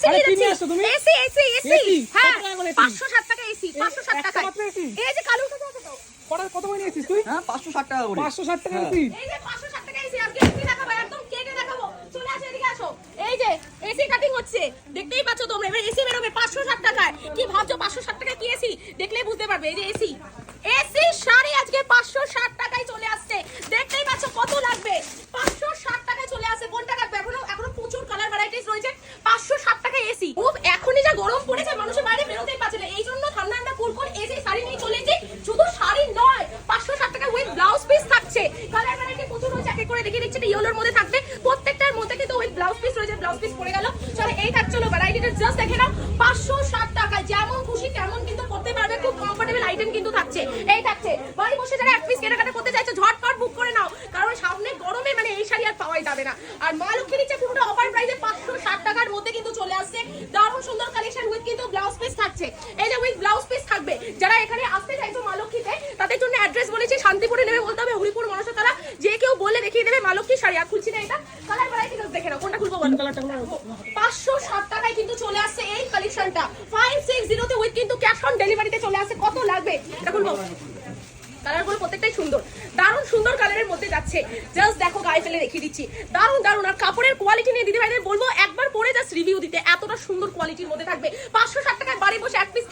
AC নিয়ে আসছো তুমি? এসি এসি এসি হ্যাঁ 560 টাকা এসি 560 টাকা এই যে কালো টাকা আছে তো কত করে নিয়েছিস তুই? হ্যাঁ 560 টাকা করে 560 টাকা এসি। এই যে 560 টাকা এসি আজকে এসি দেখাবো একদম কেটে দেখাবো চলে আসো এদিকে আসো এই যে এসি কাটিং হচ্ছে দেখতেই পাচ্ছ তোমরা এবার এসি বেরোবে 560 টাকায় কি ভাবছো 560 টাকা কি এসি দেখলেই বুঝতে পারবে এই যে এসি এসি শাড়ি আজকে 560 টাকায় চলে আসছে দেখতেই পাচ্ছ কত লাগবে 560 টাকায় চলে আসে কোন টাকা এখনো প্রচুর কালার ভ্যারাইটিস রয়েছে 560 টাকা এসি খুব এখনই যা গরম পড়েছে মানুষের বাইরে বেরোতেই পারছে না এই জন্য ঠান্ডা ঠান্ডা কুলকুল এসি শাড়ি নিয়ে চলে এসেছি শুধু শাড়ি নয় 560 টাকা উইথ ব্লাউজ পিস থাকছে কালার ভ্যারাইটি প্রচুর রয়েছে এক এক করে দেখিয়ে দিচ্ছি ইয়েলোর মধ্যে থাকবে প্রত্যেকটার মধ্যে কিন্তু উইথ ব্লাউজ পিস রয়েছে ব্লাউজ পিস পড়ে গেল চলো এই থাকছে হলো ভ্যারাইটিটা জাস্ট দেখে নাও 560 টাকা যেমন খুশি তেমন কিন্তু করতে পারবে খুব কমফোর্টেবল আইটেম কিন্তু থাকছে এই থাকছে বাড়ি বসে যারা এক পিস কেনাকাটা করতে চাইছো ঝটপট বুক করে নাও কারণ সামনে গরমে মানে এই শাড়ি আর পাওয়াই যাবে না আর মা লক্ষ্মী নিচে পুরোটা অফার প্রাইসে 560 টাকার মধ্যে কিন্তু চলে আসছে দারুণ সুন্দর কালেকশন উইথ কিন্তু ব্লাউজ পিস থাকছে এই যে উইথ ব্লাউজ পিস থাকবে যারা এখানে আসতে চাইছো মা লক্ষ্মীতে তাদের জন্য অ্যাড্রেস বলেছি শান্তিপুরে নেমে বলতে হবে হরিপুর মনসাতলা যে কেউ বললে দেখিয়ে দেবে মা লক্ষ্মী শাড়ি আর খুলছি না এটা কালার ভ্যারাইটি দেখে নাও কোনটা খুলবো বলো কালারটা 560 টাকায় কিন্তু চলে আসছে এই কালেকশনটা 560 তে উইথ কিন্তু ক্যাশ অন ডেলিভারিতে চলে আসছে কত লাগবে এটা খুলবো কালারগুলো প্রত্যেকটাই সুন্দর দারুণ সুন্দর কালারের মধ্যে যাচ্ছে জাস্ট দেখো গায়ে ফেলে রেখে দিচ্ছি দারুণ দারুণ আর কাপড়ের কোয়ালিটি নিয়ে দিদি ভাইদের বলবো একবার পরে জাস্ট রিভিউ দিতে এতটা সুন্দর কোয়ালিটির মধ্যে থাকবে 560 টাকায় বাড়ি বসে এক পিস